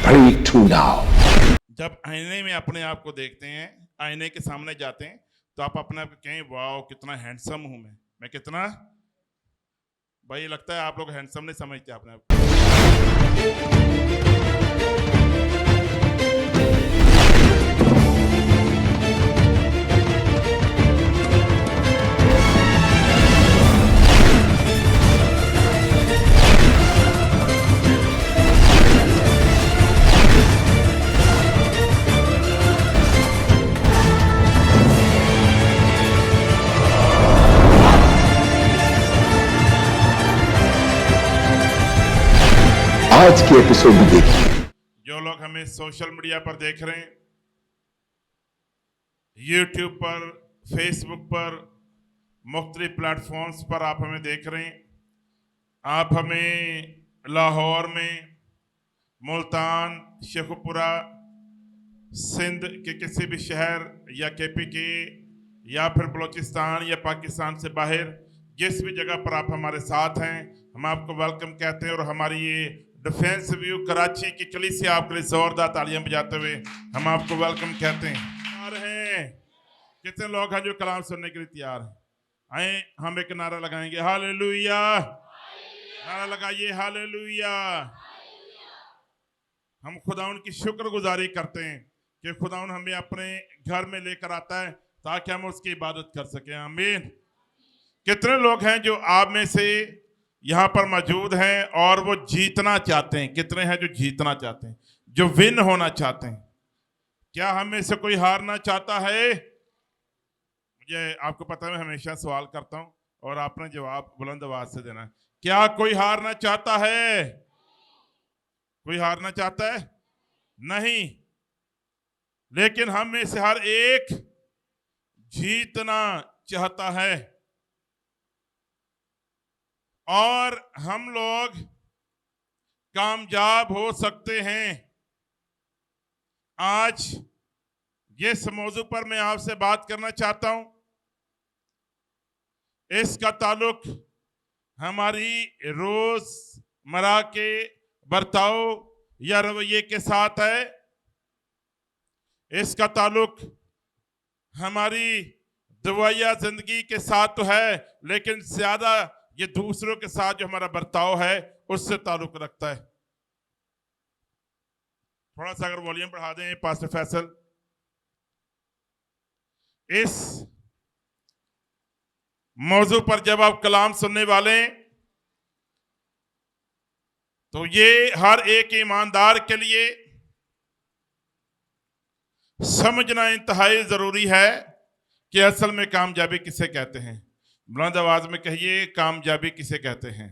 Break to now. जब आईने में अपने आप को देखते हैं, आईने के सामने जाते हैं, तो आप अपने आप को कहें वाह कितना हैंडसम हूं मैं कितना। भाई लगता है आप लोग हैंडसम नहीं समझते अपने आप को। आज के एपिसोड में देखिए। जो लोग हमें सोशल मीडिया पर देख रहे हैं, यूट्यूब पर, फेसबुक पर, मुख्तलिफ प्लेटफॉर्म्स पर आप हमें देख रहे हैं। आप हमें लाहौर में, मुल्तान, शेखुपुरा, सिंध के किसी भी शहर या केपी के या फिर बलूचिस्तान या पाकिस्तान से बाहर जिस भी जगह पर आप हमारे साथ हैं, हम आपको वेलकम कहते हैं। और हमारी ये डिफेंस व्यू कराची की कलीसिया आपके लिए जोरदार तालियां बजाते हुए हम आपको वेलकम कहते हैं। तैयार हैं? कितने लोग हैं जो कलाम सुनने के लिए तैयार हैं? आए हम एक नारा लगाएंगे, हालेलुया। नारा लगाइए, हालेलुया। हम खुदाउन की शुक्रगुजारी करते हैं कि खुदाउन हमें अपने घर में लेकर आता है ताकि हम उसकी इबादत कर सकें। आमीन। कितने लोग हैं जो आप में से यहाँ पर मौजूद हैं और वो जीतना चाहते हैं? कितने हैं जो जीतना चाहते हैं, जो विन होना चाहते हैं? क्या हम में से कोई हारना चाहता है? मुझे आपको पता है मैं हमेशा सवाल करता हूँ और आपने जवाब बुलंद आवाज से देना है। क्या कोई हारना चाहता है? कोई हारना चाहता है? नहीं। लेकिन हम में से हर एक जीतना चाहता है और हम लोग कामयाब हो सकते हैं। आज जिस मौजू पर मैं आपसे बात करना चाहता हूं, इसका ताल्लुक हमारी रोजमर्रा के बर्ताव या रवैये के साथ है। इसका ताल्लुक हमारी दवाइया जिंदगी के साथ तो है, लेकिन ज्यादा ये दूसरों के साथ जो हमारा बर्ताव है उससे ताल्लुक रखता है। थोड़ा सा अगर वॉल्यूम बढ़ा दें पास्टर फैसल। इस मौजू पर जब आप कलाम सुनने वाले हैं तो ये हर एक ईमानदार के लिए समझना इंतहाई जरूरी है कि असल में कामयाबी किसे कहते हैं। बुलंद आवाज में कहिए, कामयाबी किसे कहते हैं?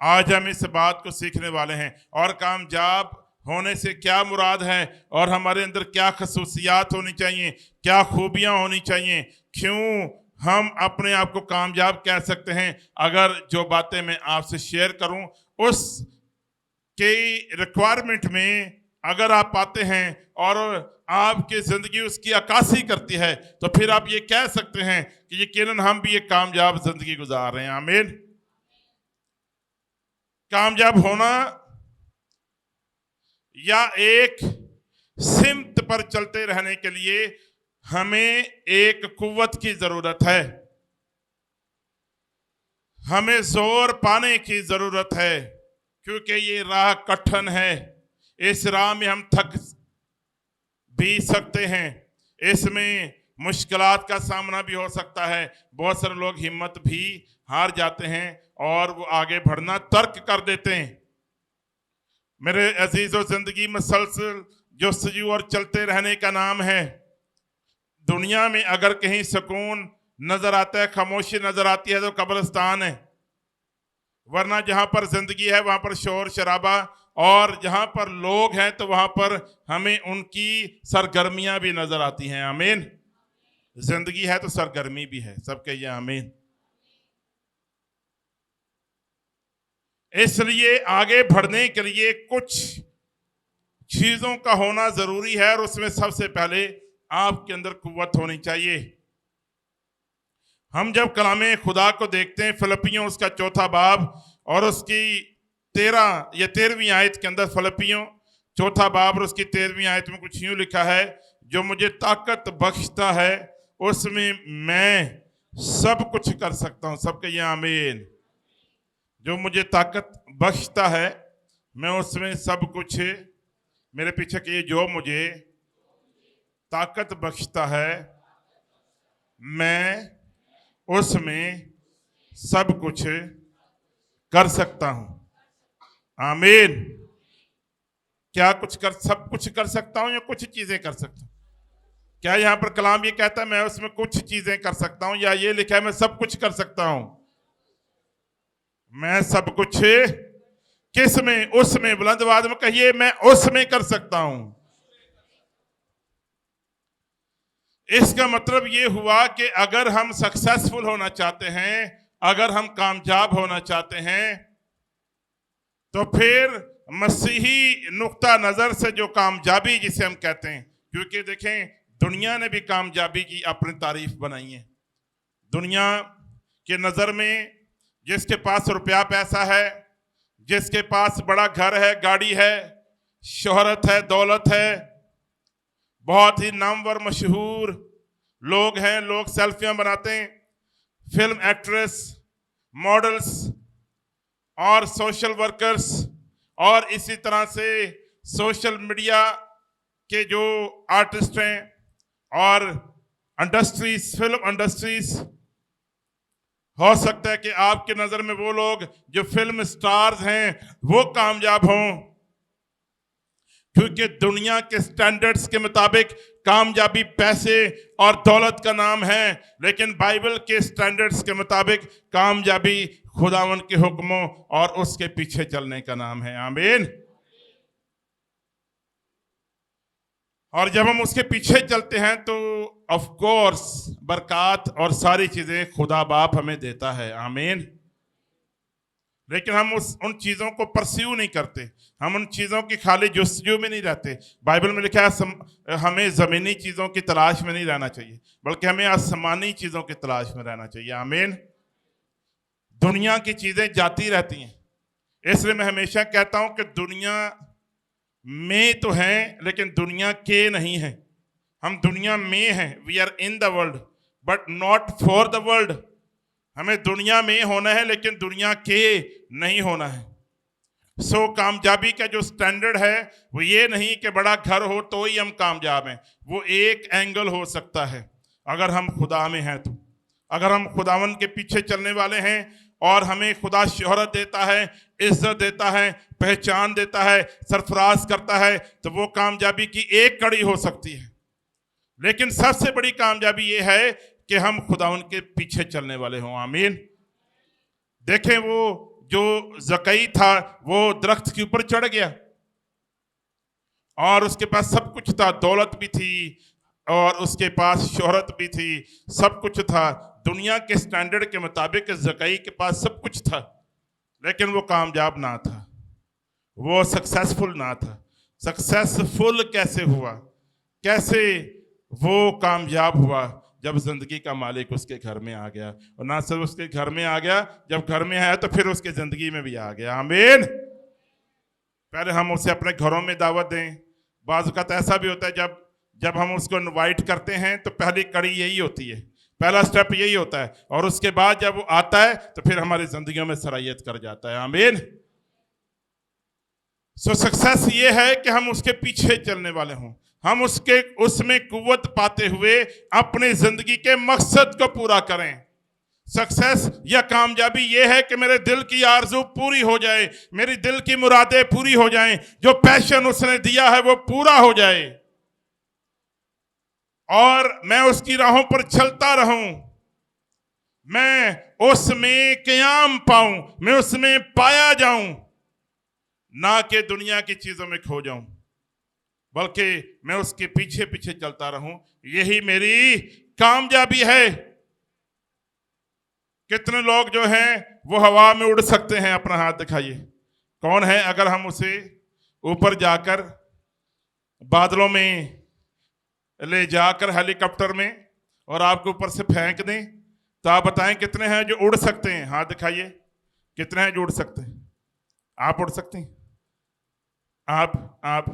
आज हम इस बात को सीखने वाले हैं और कामयाब होने से क्या मुराद है और हमारे अंदर क्या खसूसियात होनी चाहिए, क्या खूबियां होनी चाहिए, क्यों हम अपने आप को कामयाब कह सकते हैं। अगर जो बातें मैं आपसे शेयर करूं उस के रिक्वायरमेंट में अगर आप पाते हैं और आपकी जिंदगी उसकी अक्कासी करती है तो फिर आप ये कह सकते हैं कि यकीनन हम भी एक कामयाब जिंदगी गुजार रहे हैं। आमीन। कामयाब होना या एक सिमत पर चलते रहने के लिए हमें एक कुव्वत की जरूरत है, हमें जोर पाने की जरूरत है, क्योंकि ये राह कठिन है। इस राह में हम थक भी सकते हैं, इसमें मुश्किलात का सामना भी हो सकता है। बहुत सारे लोग हिम्मत भी हार जाते हैं और वो आगे बढ़ना तर्क कर देते हैं। मेरे अजीजों, जिंदगी मुसलसल जस्तजू और चलते रहने का नाम है। दुनिया में अगर कहीं सुकून नजर आता है, खामोशी नजर आती है तो कब्रिस्तान है, वरना जहां पर जिंदगी है वहां पर शोर शराबा, और जहां पर लोग हैं तो वहां पर हमें उनकी सरगर्मियां भी नजर आती हैं। आमीन। जिंदगी है तो सरगर्मी भी है, सब कहिए आमीन। इसलिए आगे बढ़ने के लिए कुछ चीजों का होना जरूरी है और उसमें सबसे पहले आपके अंदर कुव्वत होनी चाहिए। हम जब कलामे खुदा को देखते हैं, फिलिपियों उसका 4 बाब और उसकी 13 या 13वीं आयत के अंदर, फिलिप्पियों 4 बाब और उसकी 13वीं आयत में कुछ यूं लिखा है, जो मुझे ताकत बख्शता है उसमें मैं सब कुछ कर सकता हूं। सबके ये आमीन। जो मुझे ताकत बख्शता है मैं उसमें सब कुछ, मेरे पीछे के, जो मुझे ताकत बख्शता है मैं उसमें सब कुछ कर सकता हूं। आमीन। क्या कुछ कर, सब कुछ कर सकता हूं या कुछ चीजें कर सकता हूं? क्या यहां पर कलाम ये कहता है मैं उसमें कुछ चीजें कर सकता हूं, या ये लिखा है मैं सब कुछ कर सकता हूं? मैं सब कुछ किस में? उसमें। बुलंद आवाज में कहिए, मैं उसमें कर सकता हूं। इसका मतलब ये हुआ कि अगर हम सक्सेसफुल होना चाहते हैं, अगर हम कामयाब होना चाहते हैं, तो फिर मसीही नुक्ता नजर से जो कामयाबी जिसे हम कहते हैं, क्योंकि देखें दुनिया ने भी कामयाबी की अपनी तारीफ बनाई है। दुनिया के नजर में जिसके पास रुपया पैसा है, जिसके पास बड़ा घर है, गाड़ी है, शोहरत है, दौलत है, बहुत ही नामवर मशहूर लोग हैं, लोग सेल्फियां बनाते हैं, फिल्म एक्ट्रेस, मॉडल्स और सोशल वर्कर्स, और इसी तरह से सोशल मीडिया के जो आर्टिस्ट हैं, और इंडस्ट्रीज, फिल्म इंडस्ट्रीज। हो सकता है कि आपके नजर में वो लोग जो फिल्म स्टार्स हैं वो कामयाब हों, क्योंकि दुनिया के स्टैंडर्ड्स के मुताबिक कामयाबी पैसे और दौलत का नाम है, लेकिन बाइबल के स्टैंडर्ड्स के मुताबिक कामयाबी खुदावन के हुक्मों और उसके पीछे चलने का नाम है। आमीन। और जब हम उसके पीछे चलते हैं तो ऑफ कोर्स बरकत और सारी चीजें खुदा बाप हमें देता है। आमीन। लेकिन हम उन चीजों को परस्यू नहीं करते, हम उन चीजों की खाली जुस्तजू में नहीं रहते। बाइबल में लिखा है हमें जमीनी चीजों की तलाश में नहीं रहना चाहिए, बल्कि हमें आसमानी चीजों की तलाश में रहना चाहिए। आमीन। दुनिया की चीजें जाती रहती हैं, इसलिए मैं हमेशा कहता हूं कि दुनिया में तो हैं लेकिन दुनिया के नहीं हैं। हम दुनिया में हैं, we are in the world but not for the world. हमें दुनिया में होना है लेकिन दुनिया के नहीं होना है। सो कामयाबी का जो स्टैंडर्ड है वो ये नहीं कि बड़ा घर हो तो ही हम कामयाब हैं। वो एक एंगल हो सकता है अगर हम खुदा में हैं तो। अगर हम खुदावन के पीछे चलने वाले हैं और हमें खुदा शोहरत देता है, इज्जत देता है, पहचान देता है, सरफराज करता है, तो वो कामयाबी की एक कड़ी हो सकती है। लेकिन सबसे बड़ी कामयाबी ये है कि हम खुदावन के पीछे चलने वाले हों। आमीन। देखें वो जो जकई था वो दरख्त के ऊपर चढ़ गया और उसके पास सब कुछ था, दौलत भी थी और उसके पास शोहरत भी थी, सब कुछ था। दुनिया के स्टैंडर्ड के मुताबिक जकई के पास सब कुछ था, लेकिन वो कामयाब ना था, वो सक्सेसफुल ना था। सक्सेसफुल कैसे हुआ, कैसे वो कामयाब हुआ? जब जिंदगी का मालिक उसके घर में आ गया, और ना सिर्फ उसके घर में आ गया, जब घर में आया तो फिर उसके जिंदगी में भी आ गया। आमीन। पहले हम उसे अपने घरों में दावत दें। बाज़ वक़्त ऐसा भी होता है जब हम उसको इनवाइट करते हैं तो पहली कड़ी यही होती है, पहला स्टेप यही होता है, और उसके बाद जब वो आता है तो फिर हमारी जिंदगियों में सरायत कर जाता है। आमीन। सो सक्सेस ये है कि हम उसके पीछे चलने वाले हों, हम उसमें कुव्वत पाते हुए अपनी जिंदगी के मकसद को पूरा करें। सक्सेस या कामयाबी ये है कि मेरे दिल की आरज़ू पूरी हो जाए, मेरी दिल की मुरादें पूरी हो जाएं, जो पैशन उसने दिया है वो पूरा हो जाए और मैं उसकी राहों पर चलता रहूं, मैं उसमें क़याम पाऊं, मैं उसमें पाया जाऊं, ना कि दुनिया की चीजों में खो जाऊं, बल्कि मैं उसके पीछे पीछे चलता रहूं। यही मेरी कामयाबी है। कितने लोग जो हैं वो हवा में उड़ सकते हैं? अपना हाथ दिखाइए। कौन है? अगर हम उसे ऊपर जाकर बादलों में ले जाकर हेलीकॉप्टर में और आपके ऊपर से फेंक दें तो आप बताएं कितने हैं जो उड़ सकते हैं? हाथ दिखाइए, कितने हैं जो उड़ सकते हैं? आप उड़ सकती हैं? आप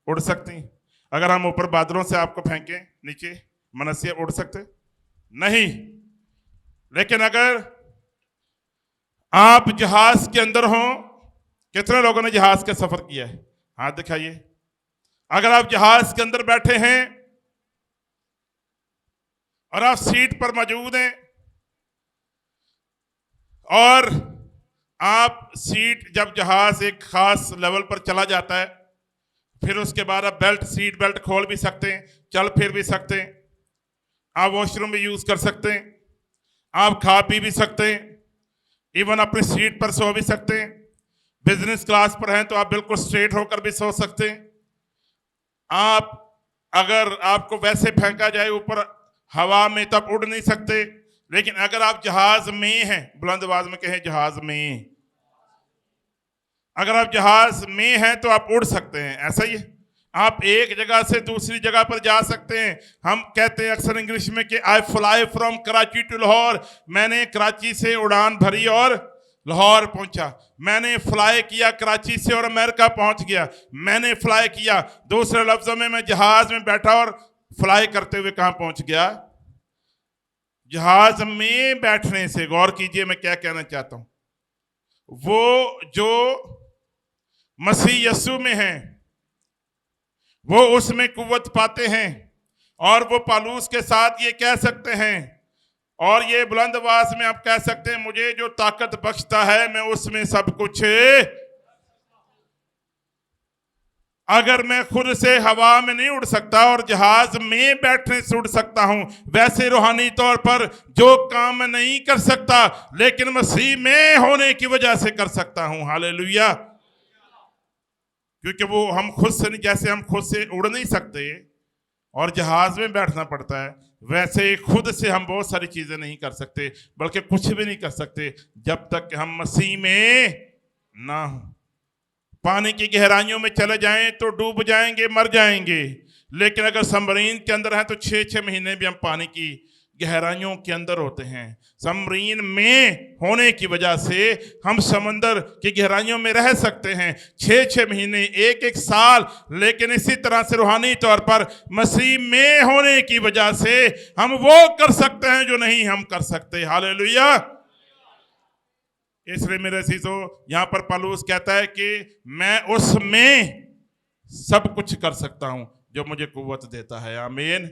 उड़ सकती हैं? अगर हम ऊपर बादलों से आपको फेंकें नीचे, मनुष्य उड़ सकते? नहीं। लेकिन अगर आप जहाज के अंदर हो, कितने लोगों ने जहाज का सफर किया है? हाथ दिखाइए। अगर आप जहाज के अंदर बैठे हैं और आप सीट पर मौजूद हैं और आप सीट, जब जहाज एक खास लेवल पर चला जाता है, फिर उसके बाद आप सीट बेल्ट खोल भी सकते हैं, चल फिर भी सकते हैं, आप वॉशरूम भी यूज कर सकते हैं, आप खा पी भी सकते हैं, इवन अपनी सीट पर सो भी सकते हैं। बिजनेस क्लास पर हैं तो आप बिल्कुल स्ट्रेट होकर भी सो सकते हैं। आप अगर आपको वैसे फेंका जाए ऊपर हवा में तब उड़ नहीं सकते, लेकिन अगर आप जहाज में हैं, बुलंद आवाज में कहें जहाज में, अगर आप जहाज में हैं तो आप उड़ सकते हैं। ऐसा ही है, आप एक जगह से दूसरी जगह पर जा सकते हैं। हम कहते हैं अक्सर इंग्लिश में कि I fly from Karachi to Lahore, मैंने कराची से उड़ान भरी और लाहौर पहुंचा। मैंने फ्लाई किया कराची से और अमेरिका पहुंच गया। मैंने फ्लाई किया, दूसरे लफ्जों में मैं जहाज में बैठा और फ्लाई करते हुए कहां पहुंच गया? जहाज में बैठने से, गौर कीजिए मैं क्या कहना चाहता हूं, वो जो मसीह यस्सु में हैं वो उसमें कुव्वत पाते हैं और वो पालूस के साथ ये कह सकते हैं और ये बुलंद आवाज में आप कह सकते हैं, मुझे जो ताकत बख्शता है मैं उसमें सब कुछ। अगर मैं खुद से हवा में नहीं उड़ सकता और जहाज में बैठने से उड़ सकता हूं, वैसे रूहानी तौर पर जो काम मैं नहीं कर सकता लेकिन मसीह में होने की वजह से कर सकता हूं। हालेलुया। क्योंकि वो हम खुद से नहीं, जैसे हम खुद से उड़ नहीं सकते और जहाज में बैठना पड़ता है, वैसे खुद से हम बहुत सारी चीजें नहीं कर सकते, बल्कि कुछ भी नहीं कर सकते जब तक हम मसीह में ना हो। पानी की गहराइयों में चले जाएं तो डूब जाएंगे, मर जाएंगे, लेकिन अगर सबमरीन के अंदर हैं तो 6-6 महीने भी हम पानी की गहराइयों के अंदर होते हैं। सबमरीन में होने की वजह से हम समंदर की गहराइयों में रह सकते हैं 6-6 महीने, 1-1 साल। लेकिन इसी तरह से रूहानी तौर पर मसीह में होने की वजह से हम वो कर सकते हैं जो नहीं हम कर सकते। हालेलुया। इसलिए मेरे अजीजों, यहां पर पौलुस कहता है कि मैं उसमें सब कुछ कर सकता हूं जो मुझे कुव्वत देता है। आमीन।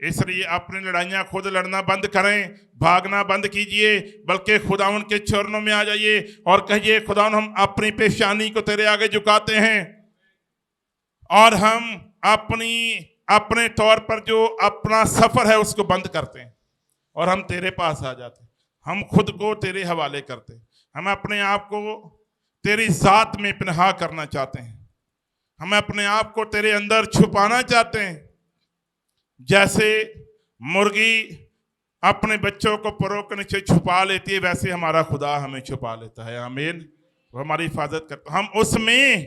इसलिए अपनी लड़ाइयां खुद लड़ना बंद करें, भागना बंद कीजिए, बल्कि खुदावन के चरणों में आ जाइए और कहिए, खुदावन हम अपनी पेशानी को तेरे आगे झुकाते हैं और हम अपने तौर पर जो अपना सफर है उसको बंद करते हैं और हम तेरे पास आ जाते हैं। हम खुद को तेरे हवाले करते हैं। हम अपने आप को तेरी जात में पनाह करना चाहते हैं। हम अपने आप को तेरे अंदर छुपाना चाहते हैं। जैसे मुर्गी अपने बच्चों को परों के नीचे छुपा लेती है, वैसे हमारा खुदा हमें छुपा लेता है। आमीन। वो हमारी हिफाजत करता है। हम उसमें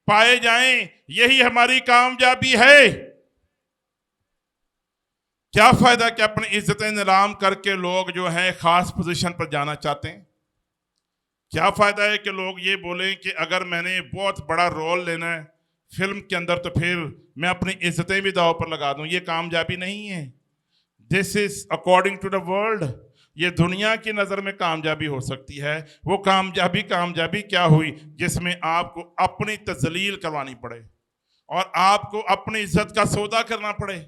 पाए जाएं, यही हमारी कामयाबी है। क्या फायदा कि अपनी इज्जतें नीलाम करके लोग जो हैं खास पोजीशन पर जाना चाहते हैं। क्या फायदा है कि लोग ये बोलें कि अगर मैंने बहुत बड़ा रोल लेना है फिल्म के अंदर तो फिर मैं अपनी इज्जतें भी दांव पर लगा दूं। ये कामयाबी नहीं है। This is according to the world. ये दुनिया की नज़र में कामयाबी हो सकती है। वो कामयाबी क्या हुई जिसमें आपको अपनी तजलील करवानी पड़े और आपको अपनी इज्जत का सौदा करना पड़े।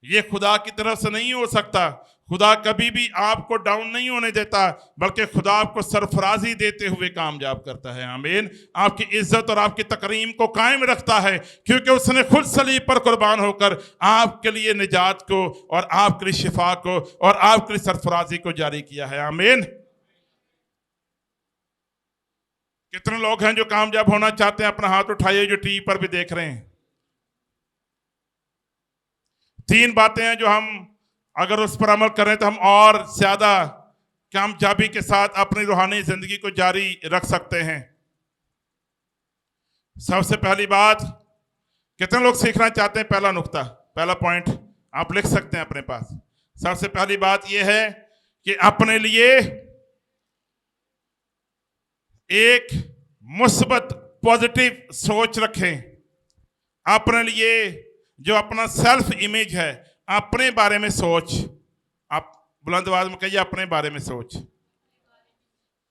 ये खुदा की तरफ से नहीं हो सकता। खुदा कभी भी आपको डाउन नहीं होने देता, बल्कि खुदा आपको सरफराजी देते हुए कामयाब करता है। आमीन। आपकी इज्जत और आपकी तकरीम को कायम रखता है, क्योंकि उसने खुद सलीब पर कुर्बान होकर आपके लिए निजात को और आपके लिए शिफा को और आपके लिए सरफराजी को जारी किया है। आमीन। कितने लोग हैं जो कामयाब होना चाहते हैं? अपना हाथ उठाइए जो टीवी पर भी देख रहे हैं। 3 बातें हैं जो हम अगर उस पर अमल करें तो हम और ज्यादा कामयाबी के साथ अपनी रूहानी जिंदगी को जारी रख सकते हैं। सबसे पहली बात, कितने लोग सीखना चाहते हैं? पहला नुक्ता, पहला पॉइंट आप लिख सकते हैं अपने पास। सबसे पहली बात यह है कि अपने लिए एक मुस्बत पॉजिटिव सोच रखें। अपने लिए जो अपना सेल्फ इमेज है, अपने बारे में सोच, आप बुलंद आवाज में कहिए अपने बारे में सोच।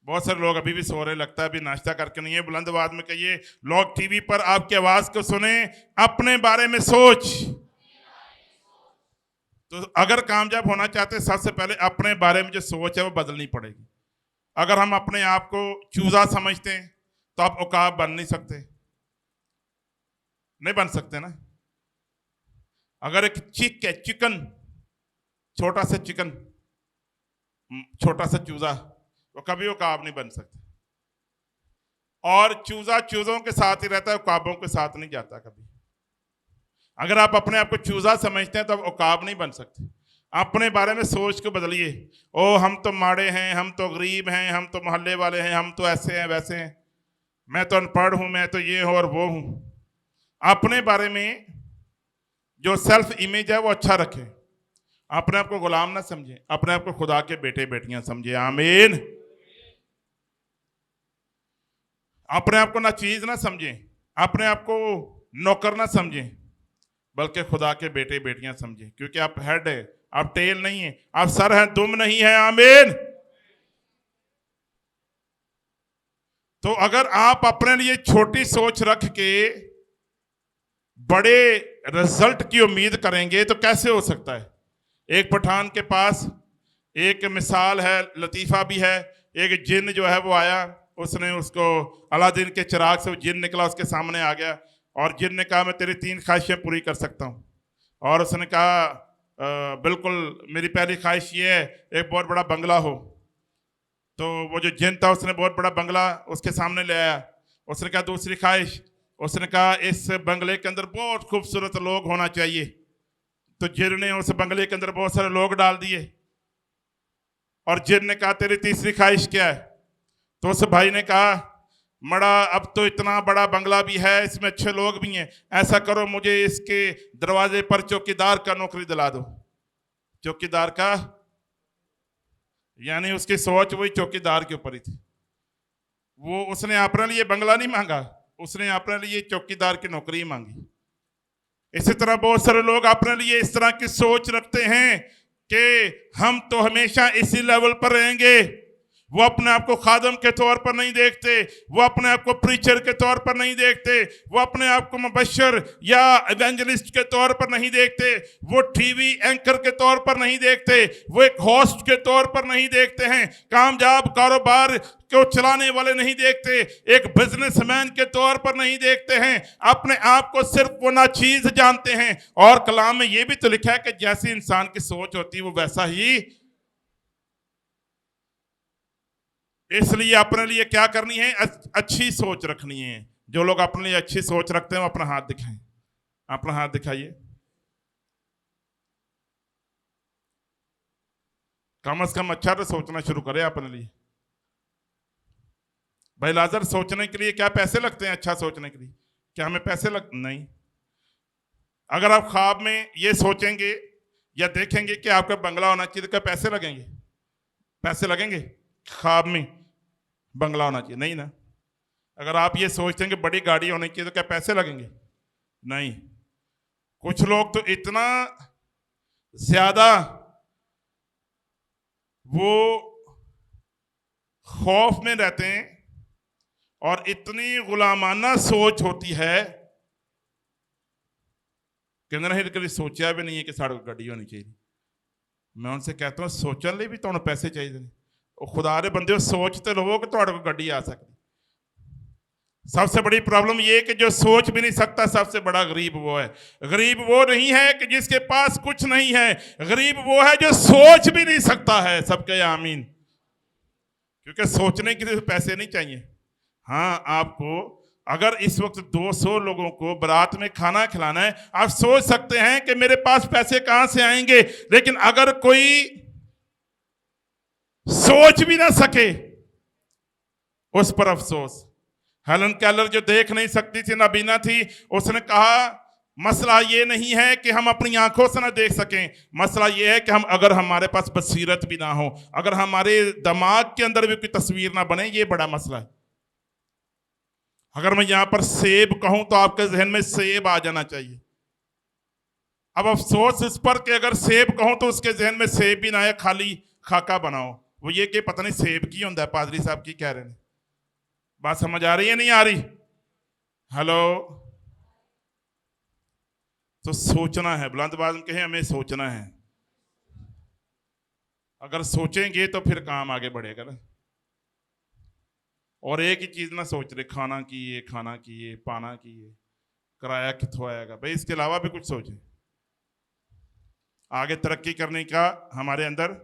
बहुत सारे लोग अभी भी सो रहे, लगता है अभी नाश्ता करके नहीं है। बुलंद आवाज में कहिए, लोग टीवी पर आपकी आवाज को सुने, अपने बारे में सोच। तो अगर कामयाब होना चाहते हैं, सबसे पहले अपने बारे में जो सोच है वो बदलनी पड़ेगी। अगर हम अपने आप को चूजा समझते हैं तो आप औकाब बन नहीं सकते, नहीं बन सकते ना। अगर एक चिक है, चिकन, छोटा सा चिकन, छोटा सा चूजा, वो कभी औकाब नहीं बन सकता। और चूजा चूजों के साथ ही रहता है, औकाबों के साथ नहीं जाता कभी। अगर आप अपने आप को चूजा समझते हैं तो आप औकाब नहीं बन सकते। अपने बारे में सोच को बदलिए। ओ हम तो माड़े हैं, हम तो गरीब हैं, हम तो मोहल्ले वाले हैं, हम तो ऐसे हैं वैसे हैं, मैं तो अनपढ़ हूं, मैं तो ये हूं और वो हूं। अपने बारे में जो सेल्फ इमेज है वो अच्छा रखें। अपने आप को गुलाम ना समझें, अपने आप को खुदा के बेटे बेटियां समझें। आमीन। अपने आप को ना चीज ना समझें, अपने आप को नौकर ना समझें, बल्कि खुदा के बेटे बेटियां समझें। क्योंकि आप हेड है, आप टेल नहीं है, आप सर हैं, दुम नहीं है। आमीन। तो अगर आप अपने लिए छोटी सोच रख के बड़े रिजल्ट की उम्मीद करेंगे तो कैसे हो सकता है। एक पठान के पास एक मिसाल है, लतीफा भी है। एक जिन जो है वो आया, उसने उसको अलादीन के चिराग से वो जिन निकला, उसके सामने आ गया और जिन ने कहा मैं तेरी 3 ख्वाहिशें पूरी कर सकता हूँ। और उसने कहा बिल्कुल, मेरी पहली ख्वाहिश ये है एक बहुत बड़ा बंगला हो। तो वो जो जिन था उसने बहुत बड़ा बंगला उसके सामने ले आया। उसने कहा दूसरी ख्वाहिश, उसने कहा इस बंगले के अंदर बहुत खूबसूरत लोग होना चाहिए। तो जिन ने उस बंगले के अंदर बहुत सारे लोग डाल दिए। और जिन ने कहा तेरी तीसरी ख्वाहिश क्या है। तो उस भाई ने कहा मड़ा अब तो इतना बड़ा बंगला भी है, इसमें अच्छे लोग भी हैं, ऐसा करो मुझे इसके दरवाजे पर चौकीदार का नौकरी दिला दो। चौकीदार का यानी उसकी सोच वही चौकीदार के ऊपर ही थी। वो उसने अपने लिए बंगला नहीं मांगा, उसने अपने लिए चौकीदार की नौकरी मांगी। इसी तरह बहुत सारे लोग अपने लिए इस तरह की सोच रखते हैं कि हम तो हमेशा इसी लेवल पर रहेंगे। वो अपने आप को खादम के तौर पर नहीं देखते, वो अपने आप को प्रीचर के तौर पर नहीं देखते, वो अपने आप को मुबश्शिर या एवेंजलिस्ट के तौर पर नहीं देखते, वो टीवी एंकर के तौर पर नहीं देखते, वो एक होस्ट के तौर पर नहीं देखते हैं, कामयाब कारोबार को चलाने वाले नहीं देखते, एक बिजनेसमैन के तौर पर नहीं देखते हैं। अपने आप को सिर्फ वो नाचीज जानते हैं। और कलाम में ये भी तो लिखा है कि जैसी इंसान की सोच होती है वो वैसा ही। इसलिए अपने लिए क्या करनी है, अच्छी सोच रखनी है। जो लोग अपने लिए अच्छी सोच रखते हैं वो अपना हाथ दिखाएं। अपना हाथ दिखाइए। कम से कम अच्छा तो सोचना शुरू करें अपने लिए। भाई लाजर, सोचने के लिए क्या पैसे लगते हैं? अच्छा सोचने के लिए क्या हमें पैसे नहीं। अगर आप ख्वाब में ये सोचेंगे या देखेंगे कि आपका बंगला होना चाहिए तो क्या पैसे लगेंगे? पैसे लगेंगे? ख्वाब में बंगला होना चाहिए नहीं ना। अगर आप ये सोचते हैं कि बड़ी गाड़ी होनी चाहिए तो क्या पैसे लगेंगे? नहीं। कुछ लोग तो इतना ज्यादा वो खौफ में रहते हैं और इतनी गुलामाना सोच होती है कि नहीं कभी सोचा भी नहीं है कि साढ़े को गाड़ी होनी चाहिए। मैं उनसे कहता हूँ सोचने लिए भी तो पैसे चाहिए। खुदा रे बंदे सोचते रहो कि तुहाडे को गड्डी आ सकती। सबसे बड़ी प्रॉब्लम ये कि जो सोच भी नहीं सकता, सबसे बड़ा गरीब वो है। गरीब वो नहीं है कि जिसके पास कुछ नहीं है, गरीब वो है जो सोच भी नहीं सकता है। सबके आमीन। क्योंकि सोचने के लिए पैसे नहीं चाहिए। हाँ, आपको अगर इस वक्त 200 लोगों को बारात में खाना खिलाना है, आप सोच सकते हैं कि मेरे पास पैसे कहां से आएंगे। लेकिन अगर कोई सोच भी ना सके, उस पर अफसोस। हेलन केलर जो देख नहीं सकती थी, नाबीना थी, उसने कहा मसला ये नहीं है कि हम अपनी आंखों से ना देख सकें, मसला ये है कि हम अगर हमारे पास बसीरत भी ना हो, अगर हमारे दिमाग के अंदर भी कोई तस्वीर ना बने, ये बड़ा मसला है। अगर मैं यहां पर सेब कहूं तो आपके जहन में सेब आ जाना चाहिए। अब अफसोस इस पर कि अगर सेब कहूं तो उसके जहन में सेब भी ना आए, खाली खाका बनाओ। वो ये कि पता नहीं सेब की होता है, पादरी साहब की कह रहे हैं। बात समझ आ रही है नहीं आ रही? हेलो। तो सोचना है, बुलंद आवाज में कहें, हमें सोचना है। अगर सोचेंगे तो फिर काम आगे बढ़ेगा ना। और एक ही चीज ना सोच रहे, खाना की ये, खाना की ये, पाना की ये, किराया कितों आएगा। भाई इसके अलावा भी कुछ सोचें। आगे तरक्की करने का हमारे अंदर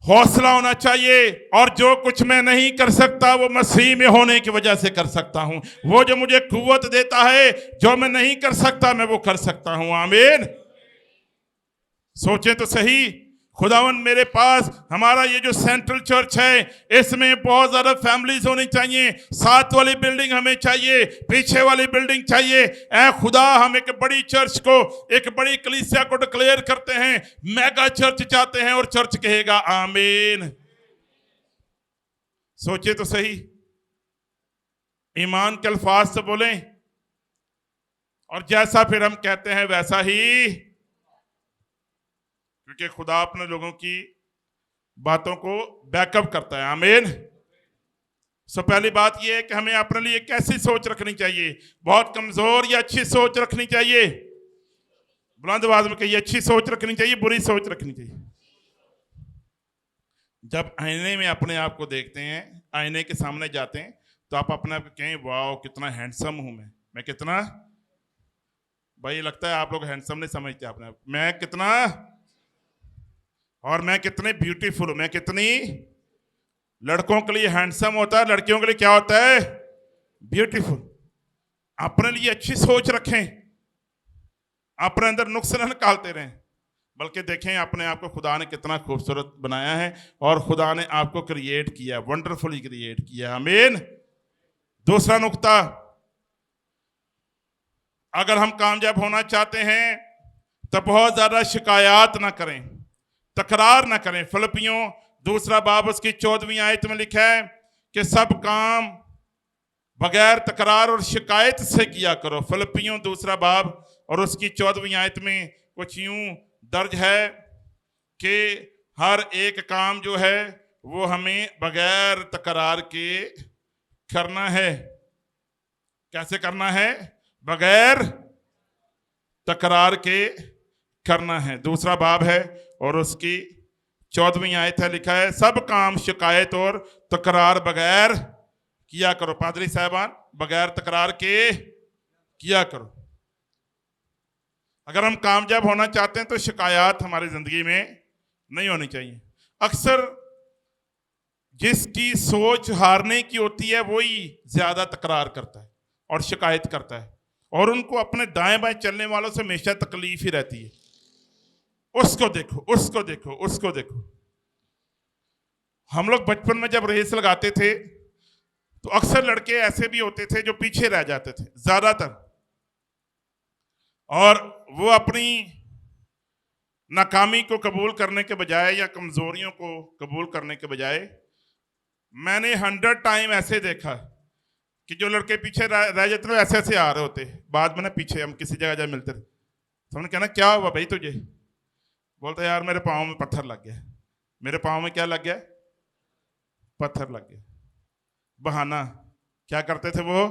हौसला होना चाहिए। और जो कुछ मैं नहीं कर सकता वो मसीह में होने की वजह से कर सकता हूं। वो जो मुझे कुव्वत देता है, जो मैं नहीं कर सकता मैं वो कर सकता हूं। आमीन। सोचें तो सही। खुदावन मेरे पास हमारा ये जो सेंट्रल चर्च है, इसमें बहुत ज्यादा फैमिलीज होनी चाहिए। साथ वाली बिल्डिंग हमें चाहिए, पीछे वाली बिल्डिंग चाहिए। ऐ खुदा, हम एक बड़ी चर्च को, एक बड़ी कलीसिया को डिक्लेयर करते हैं, मेगा चर्च चाहते हैं और चर्च कहेगा आमीन। सोचे तो सही। ईमान के अल्फाज से बोलें और जैसा फिर हम कहते हैं वैसा ही, क्योंकि खुदा अपने लोगों की बातों को बैकअप करता है। आमीन। सो पहली बात यह है कि हमें अपने लिए कैसी सोच रखनी चाहिए? बहुत कमजोर या अच्छी सोच रखनी चाहिए? बुलंद आवाज में कहिए, अच्छी सोच रखनी चाहिए, बुरी सोच रखनी चाहिए। जब आईने में अपने आप को देखते हैं, आईने के सामने जाते हैं, तो आप अपने आप को कहें, वाह कितना हैंडसम हूं मैं कितना। भाई लगता है आप लोग हैंडसम नहीं समझते अपने आप। मैं कितना, और मैं कितनी ब्यूटीफुल हूं, मैं कितनी। लड़कों के लिए हैंडसम होता है, लड़कियों के लिए क्या होता है? ब्यूटीफुल। अपने लिए अच्छी सोच रखें, अपने अंदर नुक्स न निकालते रहें, बल्कि देखें अपने आप को खुदा ने कितना खूबसूरत बनाया है और खुदा ने आपको क्रिएट किया, वंडरफुली क्रिएट किया। आमीन। दूसरा नुक्ता, अगर हम कामयाब होना चाहते हैं तो बहुत ज्यादा शिकायत ना करें, तकरार ना करें। फिलिपियों दूसरा बाब उसकी 14वीं आयत में लिखा है कि सब काम बगैर तकरार और शिकायत से किया करो। फिलिपियों दूसरा बाब और उसकी 14वीं आयत में कुछ यूं दर्ज है कि हर एक काम जो है वो हमें बगैर तकरार के करना है। कैसे करना है? बगैर तकरार के करना है। दूसरा बाब है और उसकी 14वीं आयत है, लिखा है सब काम शिकायत और तकरार बगैर किया करो। पादरी साहबान, बगैर तकरार के किया करो। अगर हम कामयाब होना चाहते हैं तो शिकायत हमारी जिंदगी में नहीं होनी चाहिए। अक्सर जिसकी सोच हारने की होती है वही ज्यादा तकरार करता है और शिकायत करता है, और उनको अपने दाएं बाएं चलने वालों से हमेशा तकलीफ ही रहती है। उसको देखो, उसको देखो, उसको देखो। हम लोग बचपन में जब रेस लगाते थे तो अक्सर लड़के ऐसे भी होते थे जो पीछे रह जाते थे ज्यादातर, और वो अपनी नाकामी को कबूल करने के बजाय या कमजोरियों को कबूल करने के बजाय, मैंने 100 टाइम ऐसे देखा कि जो लड़के पीछे रह जाते थे ऐसे ऐसे आ रहे होते, बाद में ना पीछे हम किसी जगह जब मिलते थे तो हमने कहना क्या हुआ भाई तुझे? बोलते यार मेरे पाँव में पत्थर लग गया। मेरे पाँव में क्या लग गया? पत्थर लग गया। बहाना। क्या करते थे वो?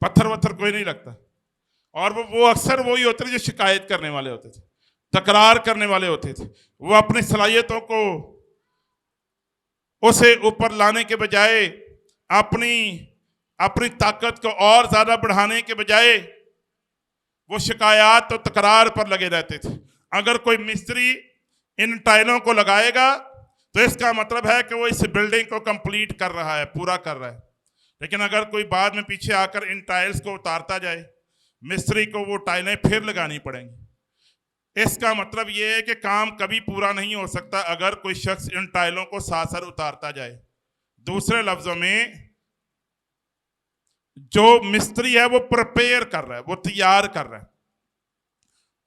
पत्थर वत्थर कोई नहीं लगता। और वो अक्सर वही होते थे जो शिकायत करने वाले होते थे, तकरार करने वाले होते थे। वो अपनी सलाहियतों को उसे ऊपर लाने के बजाय, अपनी ताकत को और ज्यादा बढ़ाने के बजाय वो शिकायत तो तकरार पर लगे रहते थे। अगर कोई मिस्त्री इन टाइलों को लगाएगा तो इसका मतलब है कि वो इस बिल्डिंग को कंप्लीट कर रहा है, पूरा कर रहा है। लेकिन अगर कोई बाद में पीछे आकर इन टाइल्स को उतारता जाए, मिस्त्री को वो टाइलें फिर लगानी पड़ेंगी। इसका मतलब ये है कि काम कभी पूरा नहीं हो सकता अगर कोई शख्स इन टाइलों को साथ उतारता जाए। दूसरे लफ्जों में, जो मिस्त्री है वो प्रिपेयर कर रहा है, वो तैयार कर रहा है।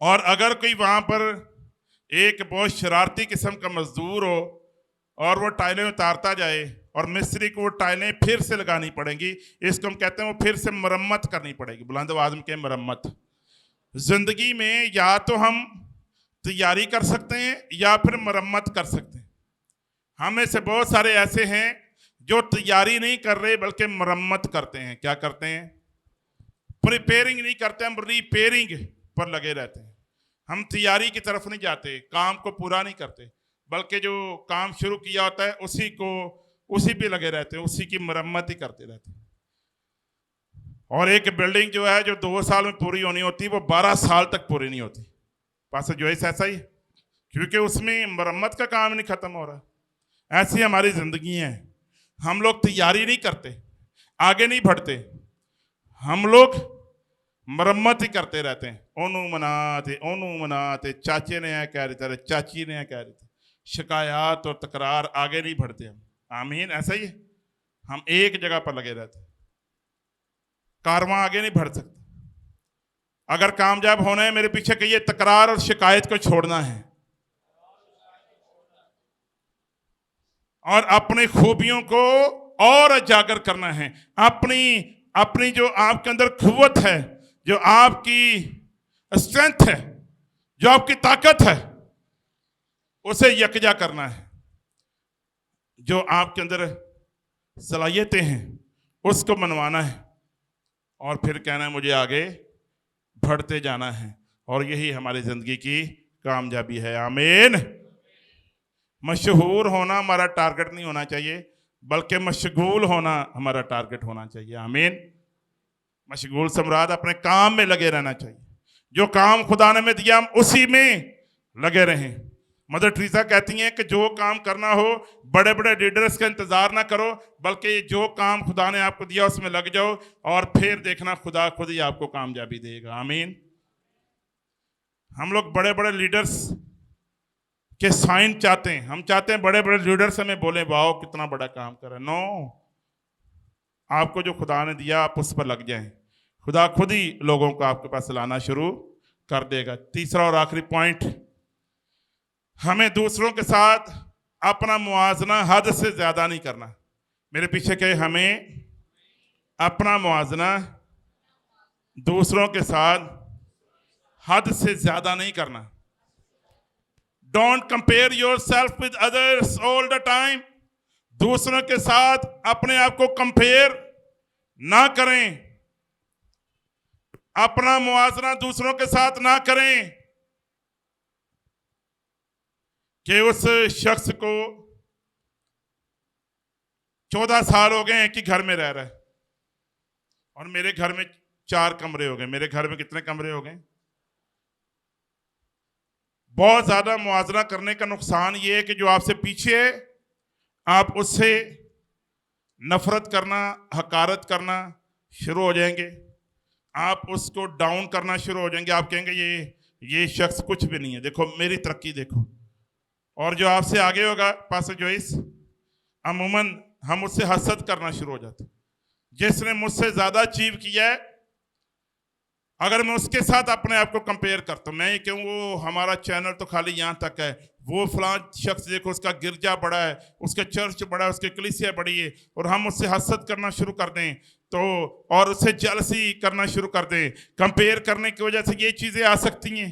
और अगर कोई वहां पर एक बहुत शरारती किस्म का मजदूर हो और वो टाइलें उतारता जाए और मिस्त्री को वो टाइलें फिर से लगानी पड़ेंगी। इसको हम कहते हैं वो फिर से मरम्मत करनी पड़ेगी। बुलंद आवाज में कहें मरम्मत। जिंदगी में या तो हम तैयारी कर सकते हैं या फिर मरम्मत कर सकते हैं। हम में से बहुत सारे ऐसे हैं जो तैयारी नहीं कर रहे बल्कि मरम्मत करते हैं। क्या करते हैं? प्रिपेयरिंग नहीं करते, हम रिपेयरिंग पर लगे रहते हैं। हम तैयारी की तरफ नहीं जाते, काम को पूरा नहीं करते, बल्कि जो काम शुरू किया होता है उसी पे लगे रहते हैं, उसी की मरम्मत ही करते रहते हैं। और एक बिल्डिंग जो है जो 2 साल में पूरी होनी होती वो 12 साल तक पूरी नहीं होती। पास्टर जोइस ऐसा ही, क्योंकि उसमें मरम्मत का काम नहीं खत्म हो रहा। ऐसी हमारी जिंदगी है। हम लोग तैयारी नहीं करते, आगे नहीं बढ़ते, हम लोग मरम्मत ही करते रहते हैं। ओनू मनाते, चाचे ने यह कह रहे थे, चाची ने यह कह रहे थे, शिकायत और तकरार, आगे नहीं बढ़ते हम। आमीन। ऐसा ही है, हम एक जगह पर लगे रहते हैं, कारवां आगे नहीं बढ़ सकता। अगर कामयाब होना है, मेरे पीछे कहिए, तकरार और शिकायत को छोड़ना है और अपनी खूबियों को और उजागर करना है। अपनी जो आपके अंदर कुव्वत है, जो आपकी स्ट्रेंथ है, जो आपकी ताकत है, उसे यकजा करना है। जो आपके अंदर सलाहियतें हैं उसको मनवाना है और फिर कहना है मुझे आगे बढ़ते जाना है। और यही हमारी जिंदगी की कामयाबी है। आमीन। मशहूर होना हमारा टारगेट नहीं होना चाहिए, बल्कि मशगूल होना हमारा टारगेट होना चाहिए। आमीन। मशगूल से मुराद अपने काम में लगे रहना चाहिए। जो काम खुदा ने हमें दिया हम उसी में लगे रहें। मदर टेरेसा कहती हैं कि जो काम करना हो बड़े बड़े लीडर्स का इंतजार ना करो, बल्कि जो काम खुदा ने आपको दिया उसमें लग जाओ और फिर देखना खुदा खुद ही आपको कामयाबी देगा। आमीन। हम लोग बड़े बड़े लीडर्स के साइन चाहते हैं। हम चाहते हैं बड़े बड़े लीडर्स हमें बोले वाओ कितना बड़ा काम कर रहा है। नो, आपको जो खुदा ने दिया आप उस पर लग जाएं, खुदा खुद ही लोगों को आपके पास लाना शुरू कर देगा। तीसरा और आखिरी पॉइंट, हमें दूसरों के साथ अपना मुआवजना हद से ज्यादा नहीं करना। मेरे पीछे कहे, हमें अपना मुआवजना दूसरों के साथ हद से ज्यादा नहीं करना। Don't compare your self with others all the time. दूसरों के साथ अपने आप को कंपेयर ना करें, अपना मुआवजना दूसरों के साथ ना करें कि उस शख्स को 14 साल हो गए हैं कि घर में रह रहा है और मेरे घर में 4 कमरे हो गए। मेरे घर में कितने कमरे हो गए? बहुत ज्यादा मुआवजा करने का नुकसान ये है कि जो आपसे पीछे है आप उससे नफरत करना, हकारत करना शुरू हो जाएंगे। आप उसको डाउन करना शुरू हो जाएंगे। आप कहेंगे ये शख्स कुछ भी नहीं है, देखो मेरी तरक्की देखो। और जो आपसे आगे होगा, पास्टर जोइस, अमूमन हम उससे हसद करना शुरू हो जाते। जिसने मुझसे ज्यादा अचीव किया है, अगर मैं उसके साथ अपने आप को कंपेयर करता हूं, मैं ये कहूँ वो हमारा चैनल तो खाली यहाँ तक है, वो फलां शख्स देखो उसका गिरजा बड़ा है, उसका चर्च बड़ा है, उसकी कलीसिया बड़ी है, और हम उससे हसद करना शुरू कर दें तो, और उससे जेलसी करना शुरू कर दें। कंपेयर करने की वजह से ये चीजें आ सकती हैं।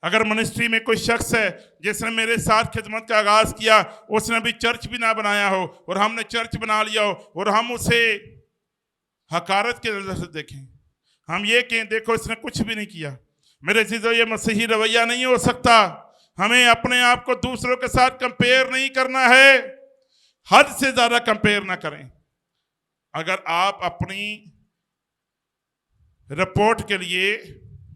अगर मिनिस्ट्री में कोई शख्स है जिसने मेरे साथ खिदमत का आगाज किया, उसने अभी चर्च भी ना बनाया हो और हमने चर्च बना लिया हो, और हम उसे हकारत की नजर से देखें, हम ये कहें देखो इसने कुछ भी नहीं किया। मेरे चीजों, ये मसीही रवैया नहीं हो सकता। हमें अपने आप को दूसरों के साथ कंपेयर नहीं करना है, हद से ज्यादा कंपेयर ना करें। अगर आप अपनी रिपोर्ट के लिए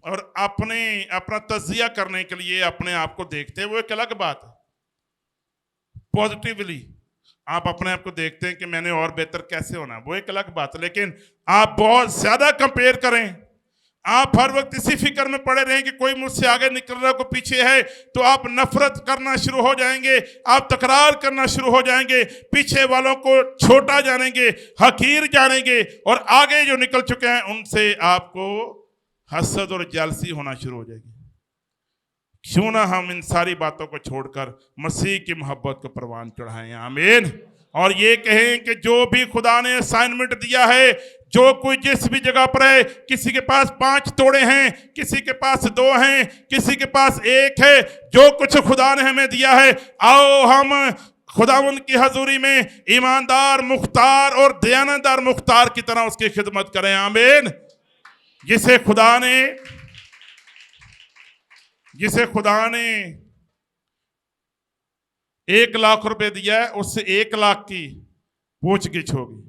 और अपना तज्जिया करने के लिए अपने आप को देखते हैं, वो एक अलग बात है। पॉजिटिवली आप अपने आप को देखते हैं कि मैंने और बेहतर कैसे होना, वो एक अलग बात है। लेकिन आप बहुत ज्यादा कंपेयर करें, आप हर वक्त इसी फिक्र में पड़े रहें कि कोई मुझसे आगे निकल रहा है, कोई पीछे है, तो आप नफरत करना शुरू हो जाएंगे, आप तकरार करना शुरू हो जाएंगे, पीछे वालों को छोटा जानेंगे, हकीर जानेंगे, और आगे जो निकल चुके हैं उनसे आपको हसद और जेलसी होना शुरू हो जाएगी। क्यों ना हम इन सारी बातों को छोड़कर मसीह की मोहब्बत को परवान चढ़ाएं। आमीन। और ये कहें कि जो भी खुदा ने असाइनमेंट दिया है, जो कोई जिस भी जगह पर है, किसी के पास 5 तोड़े हैं, किसी के पास 2 हैं, किसी के पास 1 है, जो कुछ खुदा ने हमें दिया है, आओ हम खुदावंद की हजूरी में ईमानदार मुख्तार और दयानतदार मुख्तार की तरह उसकी खिदमत करें। आमीन। जिसे खुदा ने 1 लाख रुपए दिया है, उससे 1 लाख की पूछगिछ होगी।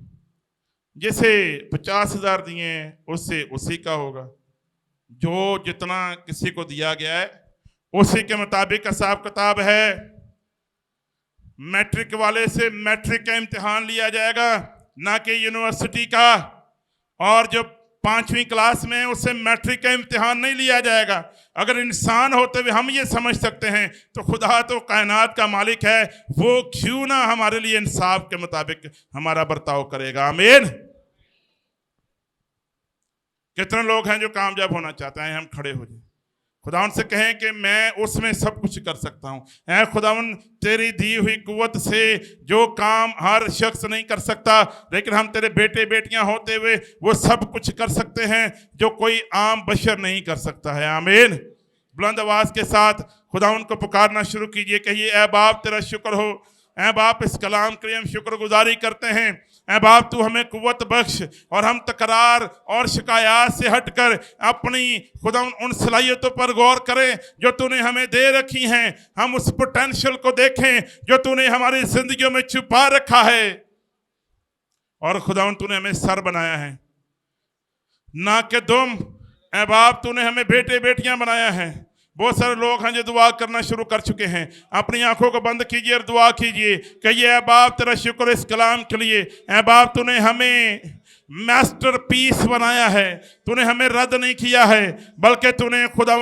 जिसे 50,000 दिए हैं, उससे उसी का होगा। जो जितना किसी को दिया गया है उसी के मुताबिक हिसाब किताब है। मैट्रिक वाले से मैट्रिक का इम्तिहान लिया जाएगा, ना कि यूनिवर्सिटी का। और जो 5वीं क्लास में उससे मैट्रिक का इम्तिहान नहीं लिया जाएगा। अगर इंसान होते हुए हम ये समझ सकते हैं तो खुदा तो कायनात का मालिक है, वो क्यों ना हमारे लिए इंसाफ के मुताबिक हमारा बर्ताव करेगा। आमीन। कितने लोग हैं जो कामयाब होना चाहते हैं? हम खड़े हो जाए, खुदावन से कहें कि मैं उसमें सब कुछ कर सकता हूँ। ऐ खुदावन, तेरी दी हुई कुव्वत से जो काम हर शख्स नहीं कर सकता, लेकिन हम तेरे बेटे बेटियां होते हुए वो सब कुछ कर सकते हैं जो कोई आम बशर नहीं कर सकता है। आमीन। बुलंद आवाज के साथ खुदावन को पुकारना शुरू कीजिए। कहिए, ऐ बाप तेरा शुक्र हो, ऐ बाप इस कलाम के लिए हम शुक्रगुजारी करते हैं। ऐ बाप तू हमें कुव्वत बख्श और हम तकरार और शिकायत से हटकर अपनी खुदा उन सलाहियतों पर गौर करें जो तूने हमें दे रखी हैं। हम उस पोटेंशियल को देखें जो तूने हमारी जिंदगियों में छुपा रखा है। और खुदा तूने हमें सर बनाया है, ना कि दुम। ऐ बाप तूने हमें बेटे बेटियां बनाया है। बहुत सारे लोग हैं जो दुआ करना शुरू कर चुके हैं। अपनी आंखों को बंद कीजिए और दुआ कीजिए। कहिए, ऐ बाप तेरा शुक्र इस कलाम के लिए। ऐ बाप तूने हमें मास्टरपीस बनाया है, तूने हमें रद्द नहीं किया है, बल्कि तूने खुदा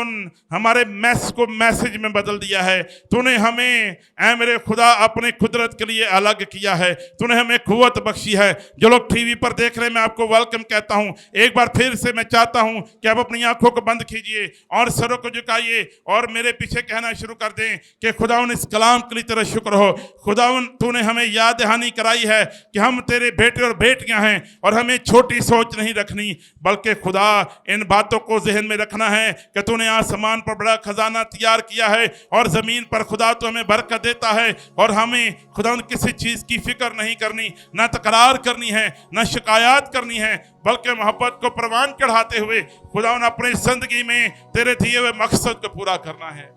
हमारे मैस को मैसेज में बदल दिया है। तूने हमें, ऐ मेरे खुदा, अपने कुदरत के लिए अलग किया है। तूने हमें कुव्वत बख्शी है। जो लोग टीवी पर देख रहे हैं, मैं आपको वेलकम कहता हूं। एक बार फिर से मैं चाहता हूं कि आप अपनी आंखों को बंद कीजिए और सरों को झुकाइए और मेरे पीछे कहना शुरू कर दें कि खुदावन इस कलाम के लिए तेरा शुक्र हो। खुदावन तूने हमें याद दहानी कराई है कि हम तेरे बेटे और बेटियां हैं और हमें छोटी सोच नहीं रखनी, बल्कि खुदा इन बातों को जहन में रखना है कि तूने आसमान पर बड़ा खजाना तैयार किया है और जमीन पर खुदा तो हमें बरकत देता है। और हमें खुदा किसी चीज की फिक्र नहीं करनी, ना तकरार करनी है, ना शिकायत करनी है, बल्कि मोहब्बत को परवान चढ़ाते हुए खुदा अपनी जिंदगी में तेरे दिए हुए मकसद को पूरा करना है।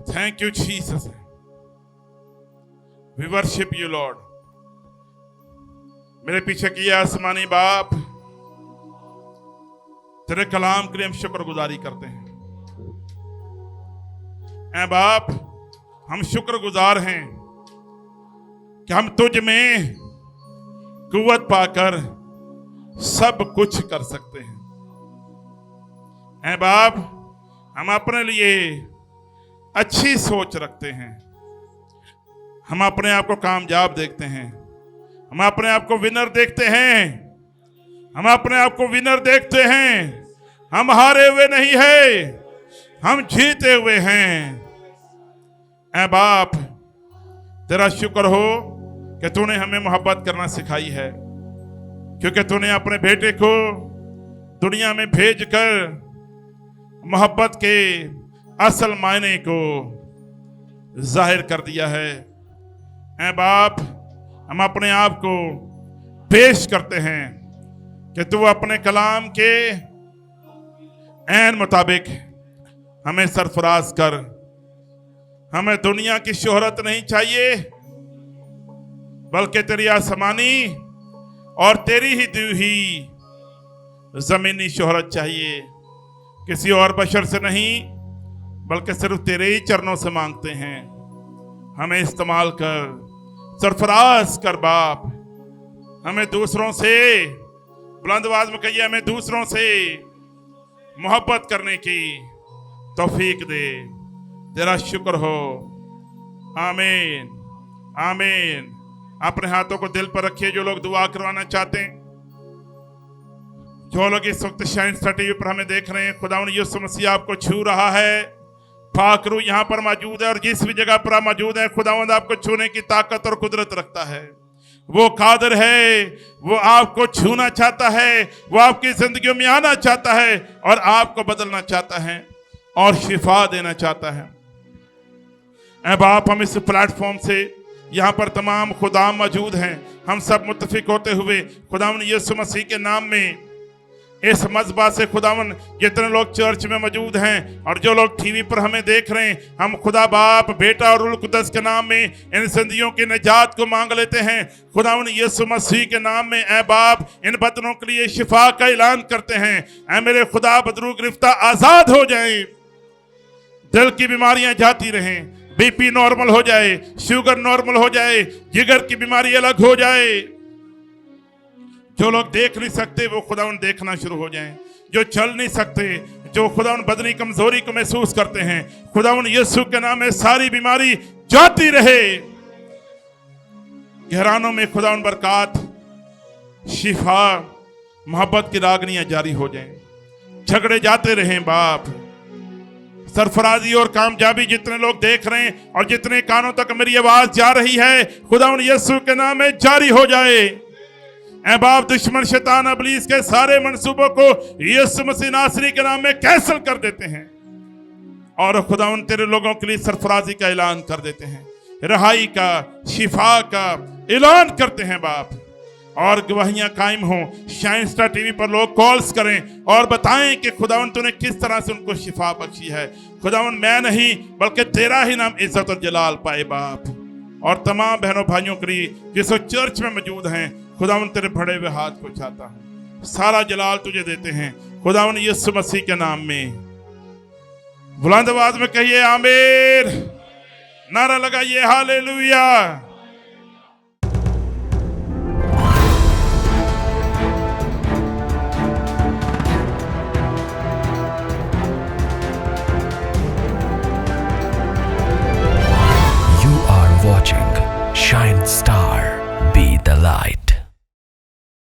Thank you Jesus, we worship you lord. मेरे पीछे किया आसमानी बाप, तेरे कलाम के लिए हम शुक्रगुजारी करते हैं। ऐ बाप, हम शुक्रगुजार हैं कि हम तुझ में कुव्वत पाकर सब कुछ कर सकते हैं। ऐ बाप, हम अपने लिए अच्छी सोच रखते हैं। हम अपने आप को कामयाब देखते हैं, हम अपने आप को विनर देखते हैं, हम अपने आप को विनर देखते हैं। हम हारे हुए नहीं हैं, हम जीते हुए हैं। ऐ बाप, तेरा शुक्र हो कि तूने हमें मोहब्बत करना सिखाई है, क्योंकि तूने अपने बेटे को दुनिया में भेजकर मोहब्बत के असल मायने को जाहिर कर दिया है। ऐ बाप, हम अपने आप को पेश करते हैं कि तू अपने कलाम के ऐन मुताबिक हमें सरफराज कर। हमें दुनिया की शोहरत नहीं चाहिए, बल्कि तेरी आसमानी और तेरी ही दी हुई जमीनी शोहरत चाहिए। किसी और बशर से नहीं, बल्कि सिर्फ तेरे ही चरणों से मांगते हैं। हमें इस्तेमाल कर, सरफराज कर बाप। हमें दूसरों से, बुलंद आवाज में कहिए, हमें दूसरों से मोहब्बत करने की तौफीक दे। तेरा शुक्र हो। आमीन, आमीन। अपने हाथों को दिल पर रखिए जो लोग दुआ करवाना चाहते हैं, जो लोग इस वक्त शाइन टीवी पर हमें देख रहे हैं। खुदा यीशु मसीह आपको छू रहा है, पाक रूह यहाँ पर मौजूद है और जिस भी जगह पर आप मौजूद है, खुदावंद आपको छूने की ताकत और कुदरत रखता है। वो कादिर है, वो आपको छूना चाहता है, वो आपकी जिंदगी में आना चाहता है और आपको बदलना चाहता है और शिफा देना चाहता है। ऐ बाप, हम इस प्लेटफॉर्म से यहाँ पर तमाम खुदा मौजूद हैं, हम सब मुत्तफिक होते हुए खुदावन यीशु मसीह के नाम में इस मज़बा से खुदावन जितने लोग चर्च में मौजूद हैं और जो लोग टीवी पर हमें देख रहे हैं, हम खुदा बाप, बेटा और रूह कुद्दस के नाम में इन जिंदगियों की निजात को मांग लेते हैं। खुदावन यीशु मसीह के नाम में ऐ बाप, इन बदनों के लिए शिफा का ऐलान करते हैं। ऐ मेरे खुदा, बदरू गिरफ्ता आजाद हो जाएं, दिल की बीमारियां जाती रहें, बीपी नॉर्मल हो जाए, शुगर नॉर्मल हो जाए, जिगर की बीमारी अलग हो जाए। जो लोग देख नहीं सकते वो खुदावन देखना शुरू हो जाएं, जो चल नहीं सकते, जो खुदावन बदनी कमजोरी को महसूस करते हैं, खुदावन यीशु के नाम में सारी बीमारी जाती रहे। घरानों में खुदावन बरकत, शिफा, मोहब्बत की रागनियां जारी हो जाएं, झगड़े जाते रहें बाप। सरफराजी और कामयाबी जितने लोग देख रहे हैं और जितने कानों तक मेरी आवाज जा रही है, खुदावन यीशु के नाम में जारी हो जाए। ऐ बाप, दुश्मन शैतान इब्लीस के सारे मंसूबों को यीशु मसीह नासरी के नाम में कैंसिल कर देते हैं और खुदावन तेरे लोगों के लिए सरफराजी का ऐलान कर देते हैं, रहाई का, शिफा का ऐलान करते हैं बाप। और गवाहियां कायम हों, शाइन स्टार टीवी पर लोग कॉल्स करें और बताएं कि खुदावन तूने किस तरह से उनको शिफा बख्शी है। खुदावन मैं नहीं बल्कि तेरा ही नाम इज्जत और जलाल पाए बाप। और तमाम बहनों भाइयों के लिए जिस चर्च में मौजूद हैं, खुदावन तेरे बड़े हुए हाथ को चाहता हूं, सारा जलाल तुझे देते हैं खुदावन यीशु मसीह के नाम में। बुलंद आवाज में कहिए आमीन, नारा लगाइए हालेलुया।